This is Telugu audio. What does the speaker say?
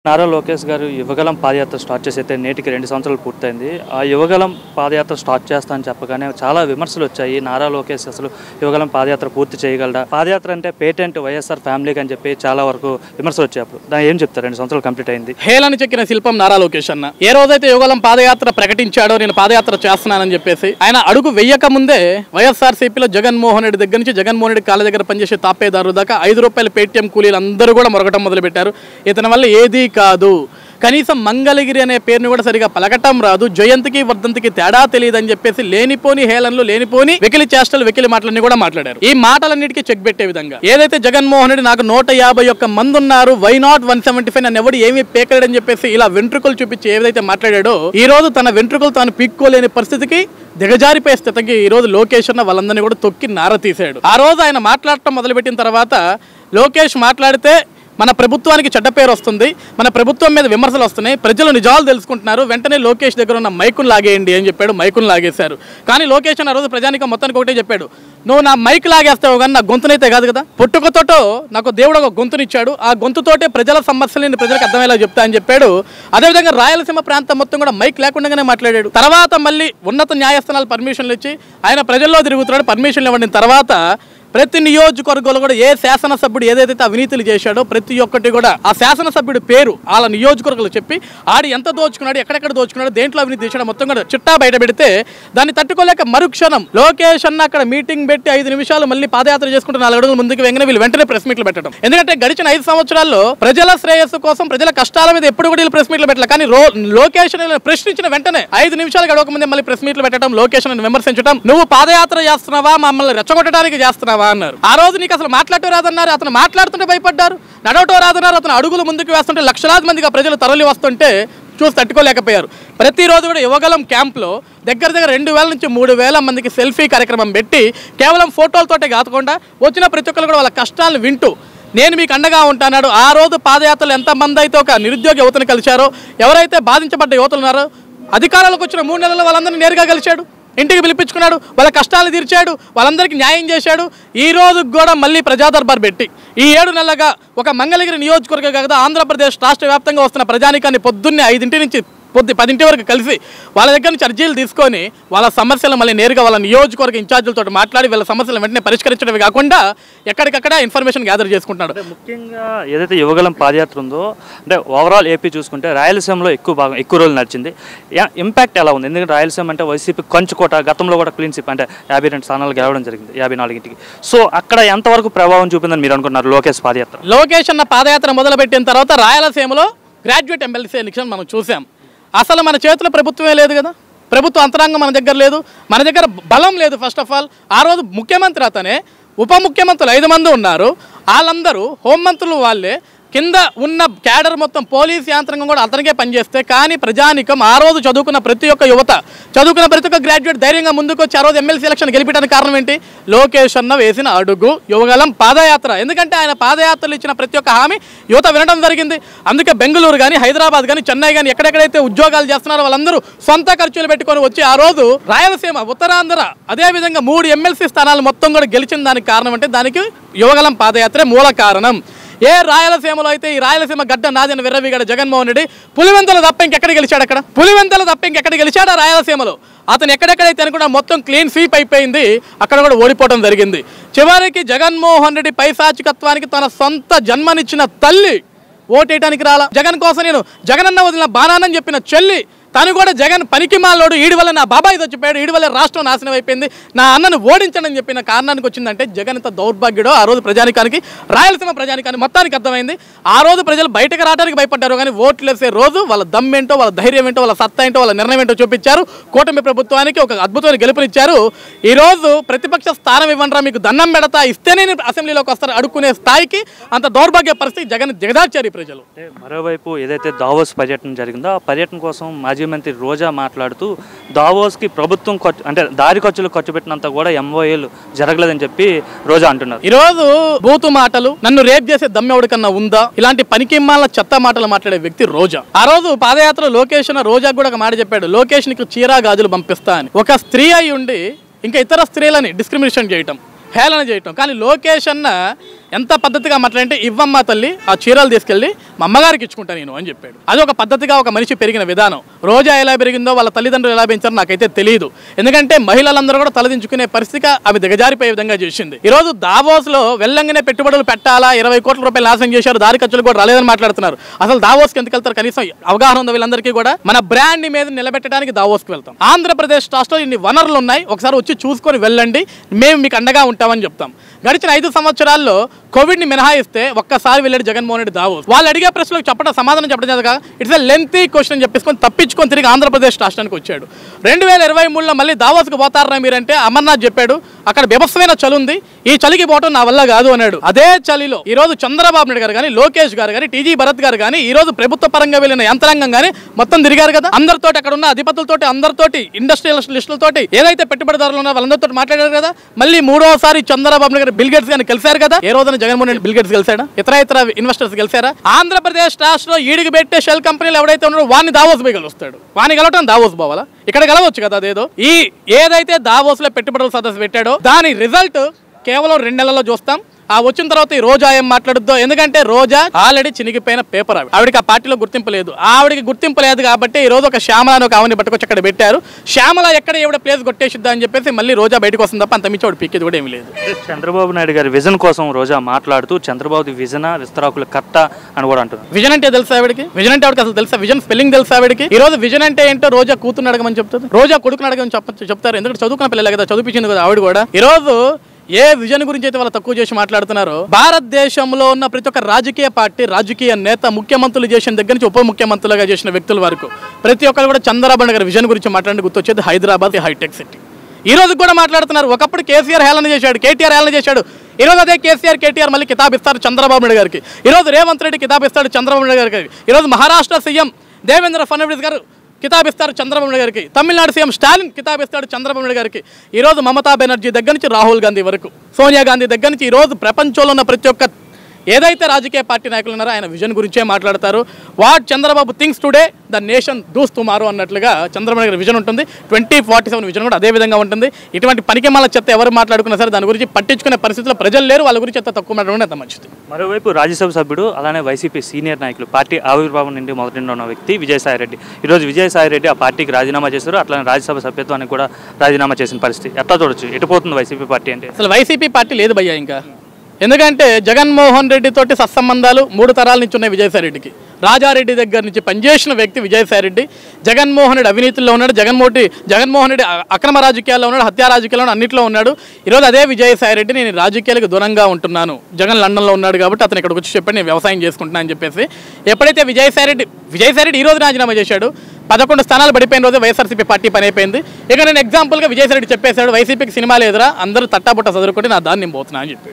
నారా లోకేష్ గారు యువగలం పాదయాత్ర స్టార్ట్ చేసి అయితే నేటికి 2 సంవత్సరాలు పూర్తయింది. ఆ యువగలం పాదయాత్ర స్టార్ట్ చేస్తా అని చెప్పగానే చాలా విమర్శలు వచ్చాయి. నారా లోకేష్ అసలు యువగలం పాదయాత్ర పూర్తి చేయగలడా, పాదయాత్ర అంటే పేటెంట్ వైఎస్ఆర్ ఫ్యామిలీకి అని చెప్పి చాలా వరకు విమర్శలు వచ్చాయి. అప్పుడు దాన్ని ఏం చెప్తారు? 2 సంవత్సరాలు కంప్లీట్ అయింది. హేళన చెక్కిన శిల్పం నారా లోకేష్ అన్న. ఏ రోజైతే యువగలం పాదయాత్ర ప్రకటించాడో నేను పాదయాత్ర చేస్తున్నానని చెప్పేసి ఆయన అడుగు వెయ్యక ముందే వైఎస్ఆర్సీపీలో జగన్మోహన్ రెడ్డి దగ్గర నుంచి జగన్మోహన్ రెడ్డి కాళ్ళ దగ్గర పనిచేసే తాపేదారు దాకా 5 రూపాయల పేటీఎం కూలీలు అందరూ కూడా మొరగటం మొదలుపెట్టారు. ఇతని వల్ల ఏదీ కాదు, కనీసం మంగళగిరి అనే పేరుని కూడా సరిగా పలకటం రాదు, జయంతికి వర్ధంతికి తేడా తెలియదని చెప్పేసి లేనిపోని హేళనలు, లేనిపోని వెకిలి చేష్టలు, వెకిలి మాటలన్నీ కూడా మాట్లాడారు. ఈ మాటలన్నిటికీ చెక్ పెట్టే విధంగా ఏదైతే జగన్మోహన్ రెడ్డి నాకు 151 మంది ఉన్నారు, వై నాట్ 175 నన్ను ఎవడు ఏమీ పేకలేడని చెప్పేసి ఇలా వెంట్రుకలు చూపించి ఏదైతే మాట్లాడాడో, ఈ రోజు తన వెంట్రుకలు తాను పీక్కోలేని పరిస్థితికి దిగజారిపోయే స్థితికి ఈ రోజు లోకేష్ అన్న వాళ్ళందరినీ కూడా తొక్కి నార తీశాడు. ఆ రోజు ఆయన మాట్లాడటం మొదలుపెట్టిన తర్వాత లోకేష్ మాట్లాడితే మన ప్రభుత్వానికి చెడ్డ పేరు వస్తుంది, మన ప్రభుత్వం మీద విమర్శలు వస్తున్నాయి, ప్రజలు నిజాలు తెలుసుకుంటున్నారు, వెంటనే లోకేష్ దగ్గర ఉన్న మైకును లాగేయండి అని చెప్పాడు. మైకును లాగేశారు. కానీ లోకేష్ అన్న రోజు ప్రజానికం మొత్తానికి ఒకటే చెప్పాడు, నువ్వు నా మైక్ లాగేస్తావు కానీ నా గొంతునైతే కాదు కదా, పుట్టుకతోటో నాకు దేవుడు ఒక గొంతునిచ్చాడు, ఆ గొంతుతోటే ప్రజల సమస్యలని ప్రజలకు అర్థమయ్యేలా చెప్తా అని చెప్పాడు. అదేవిధంగా రాయలసీమ ప్రాంతం మొత్తం కూడా మైక్ లేకుండానే మాట్లాడాడు. తర్వాత మళ్ళీ ఉన్నత న్యాయస్థానాలు పర్మిషన్లు ఇచ్చి ఆయన ప్రజల్లో తిరుగుతున్నాడు. పర్మిషన్లు ఇవ్వడిన తర్వాత ప్రతి నియోజకవర్గంలో కూడా ఏ శాసనసభ్యుడు ఏదైతే అవినీతులు చేశాడో ప్రతి ఒక్కటి కూడా ఆ శాసనసభ్యుడి పేరు వాళ్ళ నియోజకవర్గాలు చెప్పి ఆడి ఎంత దోచుకున్నాడు, ఎక్కడెక్కడ దోచుకున్నాడు, దేంట్లో అవినీతి చేశాడో మొత్తం కూడా చిట్టా బయట పెడితే దాన్ని తట్టుకోలేక మరుక్షణం లోకేష్ అన్న అక్కడ మీటింగ్ పెట్టి 5 నిమిషాలు మళ్ళీ పాదయాత్ర చేసుకుంటే 4 అడుగులు ముందుకు వెంగనే వీళ్ళు వెంటనే ప్రెస్ మీట్లు పెట్టడం. ఎందుకంటే గడిచిన 5 సంవత్సరాల్లో ప్రజల శ్రేయస్సు కోసం, ప్రజల కష్టాల మీద ఎప్పుడు కూడా వీళ్ళు ప్రెస్ మీట్లు పెట్టాలి. కానీ లోకేష్ ప్రశ్నించిన వెంటనే 5 నిమిషాలు గడవక ముందే మళ్ళీ ప్రెస్ మీట్లు పెట్టడం, లోకేష్ విమర్శించడం, నువ్వు పాదయాత్ర చేస్తున్నావా, మమ్మల్ని రెచ్చగొట్టడానికి చేస్తున్నావా అన్నారు. ఆ రోజు నీకు అసలు మాట్లాడటం రాదన్నారు, అతను మాట్లాడుతుంటే భయపడ్డారు, నడవటం రాదన్నారు, అతను అడుగులు ముందుకు వేస్తుంటే లక్షలాది మందిగా ప్రజలు తరలి వస్తుంటే చూసి తట్టుకోలేకపోయారు. ప్రతిరోజు కూడా యువగలం క్యాంప్లో దగ్గర 2000 నుంచి 3000 మందికి సెల్ఫీ కార్యక్రమం పెట్టి కేవలం ఫోటోలతోటే కాకుండా వచ్చిన ప్రతి ఒక్కరు కూడా వాళ్ళ కష్టాలను వింటూ నేను మీకు అండగా ఉంటానాడు. ఆ రోజు పాదయాత్రలు ఎంతమంది అయితే ఒక నిరుద్యోగ యువతను కలిశారో, ఎవరైతే బాధించబడ్డ యువతలు ఉన్నారో, అధికారాలకు వచ్చిన 3 నెలల్లో వాళ్ళందరినీ నేరుగా కలిశాడు, ఇంటికి పిలిపించుకున్నాడు, వాళ్ళ కష్టాలు తీర్చాడు, వాళ్ళందరికీ న్యాయం చేశాడు. ఈ రోజు కూడా మళ్ళీ ప్రజా దర్బార్ పెట్టి ఈ 7 నెలలుగా ఒక మంగళగిరి నియోజకవర్గం కాదు ఆంధ్రప్రదేశ్ రాష్ట్ర వ్యాప్తంగా వస్తున్న ప్రజానికాన్ని పొద్దున్నే 5 నుంచి 10 వరకు కలిసి వాళ్ళ దగ్గర నుంచి అర్జీలు తీసుకొని వాళ్ళ సమస్యలు మళ్ళీ నేరుగా వాళ్ళ నియోజకవర్గ ఇన్ఛార్జీలతో మాట్లాడి వాళ్ళ సమస్యలు వెంటనే పరిష్కరించడమే కాకుండా ఎక్కడికక్కడ ఇన్ఫర్మేషన్ గ్యాదర్ చేసుకుంటున్నాడు. ముఖ్యంగా ఏదైతే యువగలం పాదయాత్ర ఉందో, అంటే ఓవరాల్ ఏపీ చూసుకుంటే రాయలసీమలో ఎక్కువ రోజులు నడిచింది. ఇంపాక్ట్ ఎలా ఉంది? ఎందుకంటే రాయలసీమ అంటే వైసీపీ కంచుకోట, గతంలో కూడా క్లీన్ స్వీప్ అంటే 52 స్థానాలు గెలవడం జరిగింది 54కి. సో అక్కడ ఎంతవరకు ప్రభావం చూపిందని మీరు అనుకుంటున్నారు లోకేష్ పాదయాత్ర? లోకేష్ అన్న పాదయాత్ర మొదలుపెట్టిన తర్వాత రాయలసీమలో గ్రాడ్యుయేట్ ఎమ్మెల్సీ ఎలక్షన్ మనం చూసాం. అసలు మన చేతిలో ప్రభుత్వమే లేదు కదా, ప్రభుత్వ అంతరాంగం మన దగ్గర లేదు, మన దగ్గర బలం లేదు. ఫస్ట్ ఆఫ్ ఆల్ ఆ రోజు ముఖ్యమంత్రి అతనే, ఉప ముఖ్యమంత్రులు 5 మంది ఉన్నారు, వాళ్ళందరూ హోంమంత్రులు వాళ్ళే, కింద ఉన్న క్యాడర్ మొత్తం పోలీస్ యాంత్రాంగం కూడా అతనికే పనిచేస్తే, కానీ ప్రజానికం ఆ రోజు చదువుకున్న ప్రతి ఒక్క యువత, చదువుకున్న ప్రతి ఒక్క గ్రాడ్యుయేట్ ధైర్యంగా ముందుకు వచ్చి ఆ రోజు ఎమ్మెల్సీ ఎలక్షన్ గెలిపించడానికి కారణం ఏంటి? లోకేష్ అన్న వేసిన అడుగు యువగలం పాదయాత్ర. ఎందుకంటే ఆయన పాదయాత్రలు ఇచ్చిన ప్రతి ఒక్క హామీ యువత వినడం జరిగింది. అందుకే బెంగళూరు కానీ, హైదరాబాద్ కానీ, చెన్నై కానీ ఎక్కడెక్కడైతే ఉద్యోగాలు చేస్తున్నారో వాళ్ళందరూ సొంత ఖర్చులు పెట్టుకొని వచ్చి ఆ రోజు రాయలసీమ, ఉత్తరాంధ్ర, అదేవిధంగా 3 ఎమ్మెల్సీ స్థానాలు మొత్తం కూడా గెలిచిన దానికి కారణం అంటే దానికి యువగలం పాదయాత్రే మూల కారణం. ఏ రాయలసీమలో అయితే ఈ రాయలసీమ గడ్డ నాదిన విర్రవీగడ జగన్మోహన్ రెడ్డి పులివెంతలు తప్ప ఇంకెక్కడ గెలిచాడు? అక్కడ పులివెంతలు తప్ప ఇంకెక్కడ గెలిచాడు? రాయలసీమలో అతను ఎక్కడెక్కడైతే అనుకున్నా మొత్తం క్లీన్ స్వీప్ అయిపోయింది, అక్కడ కూడా ఓడిపోవడం జరిగింది. చివరికి జగన్మోహన్ రెడ్డి పైశాచికత్వానికి తన సొంత జన్మనిచ్చిన తల్లి ఓటేయడానికి రాలా. జగన్ కోసం నేను జగనన్న వదిలిన బాణానని చెప్పిన చెల్లి తను కూడా జగన్ పనికి మాలోడు, ఈడి వల్ల నా బాబాయ్ చచ్చిపోయాడు, ఈడి వల్ల రాష్ట్రం నాశనం అయిపోయింది, నా అన్నను ఓడించడని చెప్పిన కారణానికి వచ్చిందంటే జగన్ ఇంత దౌర్భాగ్యుడో ఆ రోజు ప్రజానికానికి, రాయలసీమ ప్రజానికానికి మొత్తానికి అర్థమైంది. ఆ రోజు ప్రజలు బయటకు రావడానికి భయపడ్డారు, కానీ ఓట్లు వేసే రోజు వాళ్ళ దమ్మేంటో, వాళ్ళ ధైర్యం ఏంటో, వాళ్ళ సత్తా ఏంటో, వాళ్ళ నిర్ణయం ఏంటో చూపించారు. కూటమి ప్రభుత్వానికి ఒక అద్భుతమైన గెలుపునిచ్చారు. ఈ రోజు ప్రతిపక్ష స్థానం ఇవ్వండిరా, మీకు దండం పెడతా, ఇస్తేనే అసెంబ్లీలోకి వస్తారు అడుక్కునే స్థాయికి అంత దౌర్భాగ్య పరిస్థితి జగన్ దిగదార్చారు ఈ ప్రజలు. మరోవైపు ఏదైతే దావోస్ పర్యటన జరిగిందో ఆ పర్యటన కోసం మాజీ మంత్రి రోజా మాట్లాడుతూ దావోస్కి ప్రభుత్వం అంటే దారి ఖర్చులు ఖర్చు పెట్టినంత కూడా ఎంఓఏలు జరగలేదని చెప్పి రోజా అంటున్నారు. ఈరోజు బూతు మాటలు, నన్ను రేప్ చేసే దమ్మెవడికన్నా ఉందా, ఇలాంటి పనికిమాల చెత్త మాటలు మాట్లాడే వ్యక్తి రోజా. ఆ రోజు పాదయాత్ర లోకేష్ రోజా కూడా ఒక మాట చెప్పాడు, లోకేష్ నీకు చీరా గాజులు పంపిస్తా అని. ఒక స్త్రీ అయి ఉండి ఇంకా ఇతర స్త్రీలని డిస్క్రిమినేషన్ చేయటం, హేళన చేయటం. కానీ లోకేష్ అన్న ఎంత పద్ధతిగా మాట్లాడంటే ఇవ్వమ్మ తల్లి ఆ చీరలు తీసుకెళ్ళి మా అమ్మగారికి ఇచ్చుకుంటా నేను అని చెప్పాడు. అది ఒక పద్ధతిగా ఒక మనిషి పెరిగిన విధానం. రోజా ఎలా పెరిగిందో వాళ్ళ తల్లిదండ్రులు ఎలా పెంచారో నాకైతే తెలియదు. ఎందుకంటే మహిళలందరూ కూడా తలదించుకునే పరిస్థితిగా ఆమె దిగజారిపోయే విధంగా చేసింది. ఈరోజు దావోస్లో వెళ్ళంగానే పెట్టుబడులు పెట్టాలా, 20 కోట్ల రూపాయలు నాశనం చేశారు, దారి ఖర్చులు కూడా రాలేదని మాట్లాడుతున్నారు. అసలు దావోస్కి ఎందుకు వెళ్తారు? కనీసం అవగాహన ఉంది వీళ్ళందరికీ కూడా. మన బ్రాండ్ మీద నిలబెట్టడానికి దావోస్కి వెళ్తాం. ఆంధ్రప్రదేశ్ రాష్ట్రంలో ఇన్ని వనరులు ఉన్నాయి, ఒకసారి వచ్చి చూసుకొని వెళ్ళండి, మేము మీకు అండగా ఉంటామని చెప్తాం. గడిచిన 5 సంవత్సరాల్లో కోవిడ్ని మినహాయిస్తే ఒక్కసారి వెళ్ళాడు జగన్మోహన్ రెడ్డి దావోస్. వాళ్ళు అడిగే ప్రశ్నలకు సమాధానం చెప్పడం చేత ఇట్స్ ఎ లెంతీ క్వశ్చన్ అని చెప్పేసుకొని తప్పించుకొని తిరిగి ఆంధ్రప్రదేశ్ రాష్ట్రానికి వచ్చాడు. 2023లో మళ్ళీ దావోస్కి పోతారా మీరంటే అమర్నాథ్ చెప్పాడు అక్కడ బీభత్సమైన చలి ఉంది, ఈ చలికి పోవడం నా వల్ల కాదు అన్నాడు. అదే చలిలో ఈ రోజు చంద్రబాబు నాయుడు గారు కానీ, లోకేష్ గారు కానీ, టీజీ భరత్ గారు కానీ, ఈ రోజు ప్రభుత్వ పరంగా వెళ్ళిన యంత్రాంగం కానీ మొత్తం తిరిగారు కదా. అందరితోటి అక్కడ ఉన్న అధిపతులతోటి, అందరితోటి ఇండస్ట్రియలిస్టులతోటి, ఏదైతే పెట్టుబడిదారులు ఉన్నారో వాళ్ళందరితో మాట్లాడారు కదా. మళ్ళీ 3వసారి చంద్రబాబు నాయుడు బిల్ గేట్స్ గారిని కలిశారు కదా. ఏ రోజున జగన్మోహన్ రెడ్డి బిల్ గేట్స్ కలిశాడా? ఇతర ఇన్వెస్టర్స్ కలిశారా? ఆంధ్రప్రదేశ్ రాష్ట్రంలో ఈడికి పెట్టే షెల్ కంపెనీలు ఎవరైతే ఉన్నారో వాడిని దావోస్ పోయి కలుస్తాడు. వాడిని కలవటం దావోస్ పోవాలా? ఇక్కడ కలవచ్చు కదా. అదేదో ఏదైతే దావోస్ లో పెట్టుబడుల సదస్సు పెట్టాడో దాని రిజల్ట్ కేవలం 2 నెలల్లో చూస్తాం. ఆ వచ్చిన తర్వాత ఈ రోజా ఏం మాట్లాడుద్దో, ఎందుకంటే రోజా ఆల్రెడీ చినిగిపోయిన పేపర్. ఆవిడకి ఆ పార్టీలో గుర్తింపు లేదు. ఆవిడకి గుర్తింపు లేదు కాబట్టి ఈ రోజు ఒక శ్యామల అని ఒక ఆవిని పట్టుకొచ్చి అక్కడ పెట్టారు. శ్యామల ఎక్కడ ఎవడ ప్లేస్ కొట్టేసిద్దా అని చెప్పేసి మళ్ళీ రోజా బయటకు వస్తుంది తప్ప అంత మించి ఆవిడ పీకేది కూడా ఏమీ లేదు. చంద్రబాబు నాయుడు గారి విజన్ కోసం రోజా మాట్లాడుతూ చంద్రబాబు విజన్ విస్తరాకుల కట్ట అని కూడా అంటుంది. విజన్ అంటే తెలుసా ఆవిడకి? విజన్ అంటే ఆవిడకి అసలు తెలుసా? విజన్ స్పెల్లింగ్ తెలుసా ఆవిడకి? ఈ రోజు విజన్ అంటే ఏంటో రోజా కూతురు అడగమని చెప్తుంది, రోజా కొడుకుని అడగమని చెప్తారు. ఎందుకంటే చదువుకున్న పిల్లలే కదా, చదివించింది కదా ఆవిడ కూడా. ఈ రోజు ఏ విజన్ గురించి అయితే వాళ్ళు తక్కువ చేసి మాట్లాడుతున్నారో, భారతదేశంలో ఉన్న ప్రతి ఒక్క రాజకీయ పార్టీ, రాజకీయ నేత, ముఖ్యమంత్రులు చేసిన దగ్గర నుంచి ఉప ముఖ్యమంత్రులుగా చేసిన వ్యక్తుల వరకు ప్రతి ఒక్కరు కూడా చంద్రబాబు నాయుడు గారి విజన్ గురించి మాట్లాడి గుర్తొచ్చేది హైదరాబాద్ హైటెక్ సిటీ. ఈ రోజు కూడా మాట్లాడుతున్నారు. ఒకప్పుడు కేసీఆర్ హేళన చేశాడు, కేటీఆర్ హేళన చేశాడు. ఈ రోజు అదే కేసీఆర్, కేటీఆర్ మళ్ళీ కితాబ్ ఇస్తారు చంద్రబాబు నాయుడు గారికి. ఈ రోజు రేవంత్ రెడ్డి కితాబ్ ఇస్తాడు చంద్రబాబు నాయుడు గారికి. ఈ రోజు మహారాష్ట్ర సీఎం దేవేంద్ర ఫడ్నవీస్ గారు కితాబ్ ఇస్తారు చంద్రబాబు నాయుడు గారికి. తమిళనాడు సీఎం స్టాలిన్ కితాబ్ ఇస్తాడు చంద్రబాబు నాయుడు గారికి. ఈరోజు మమతా బెనర్జీ దగ్గర నుంచి రాహుల్ గాంధీ వరకు, సోనియా గాంధీ దగ్గర నుంచి ఈరోజు ప్రపంచంలో ఉన్న ప్రతి ఒక్క ఏదైతే రాజకీయ పార్టీ నాయకులు ఉన్నారో ఆయన విజన్ గురించే మాట్లాడతారు. What Chandrababu thinks today the nation does tomorrow అన్నట్లుగా చంద్రబాబు నాయుడు విజన్ ఉంటుంది. 2047 విజన్ కూడా అదే విధంగా ఉంటుంది. ఇటువంటి పనికి మళ్ళీ చెత్త ఎవరు మాట్లాడుకున్నా సరే దాని గురించి పట్టించుకునే పరిస్థితిలో ప్రజలు లేరు. వాళ్ళ గురించి ఎంత తక్కువ మాట్లాడడం అంత మంచిది. మరోవైపు రాజ్యసభ సభ్యుడు అలానే వైసీపీ సీనియర్ నాయకులు, పార్టీ ఆవిర్భావం నుండి మొదటి ఉన్న వ్యక్తి విజయసాయిరెడ్డి. ఈరోజు విజయసాయిరెడ్డి ఆ పార్టీకి రాజీనామా చేశారు. అట్లానే రాజ్యసభ సభ్యత్వానికి కూడా రాజీనామా చేసిన పరిస్థితి ఎట్లా చూడొచ్చు? ఎటుపోతుంది వైసీపీ పార్టీ అంటే? అసలు వైసీపీ పార్టీ లేదు భయ్యా ఇంకా. ఎందుకంటే జగన్మోహన్ రెడ్డి తోటి సత్సంబంధాలు 3 తరాల నుంచి ఉన్నాయి విజయసాయిరెడ్డికి. రాజారెడ్డి దగ్గర నుంచి పనిచేసిన వ్యక్తి విజయసాయిరెడ్డి. జగన్మోహన్ రెడ్డి అవినీతిలో ఉన్నాడు, జగన్మోహన్ రెడ్డి అక్రమ రాజకీయాల్లో ఉన్నాడు, హత్యా రాజకీయాల్లో అన్నింటిలో ఉన్నాడు. ఈరోజు అదే విజయసాయిరెడ్డి నేను రాజకీయాలకు దూరంగా ఉంటున్నాను, జగన్ లండన్లో ఉన్నాడు కాబట్టి అతను ఇక్కడికి వచ్చి చెప్పండి నేను వ్యవసాయం చేసుకుంటున్నాను అని చెప్పేసి ఎప్పుడైతే విజయసాయిరెడ్డి ఈ రోజు రాజీనామా చేశాడు, 11 స్థానాలు పడిపోయిన రోజు వైఎస్ఆర్సీపీ పార్టీ పని అయిపోయింది. ఇక నేను ఎగ్జాంపుల్గా విజయసాయిరెడ్డి చెప్పేశాడు వైసీపీకి సినిమా లేదురా, అందరూ తట్టాబుట్ట చదువుకుంటే నా దాన్ని నేను పోతున్నా అని చెప్పాడు.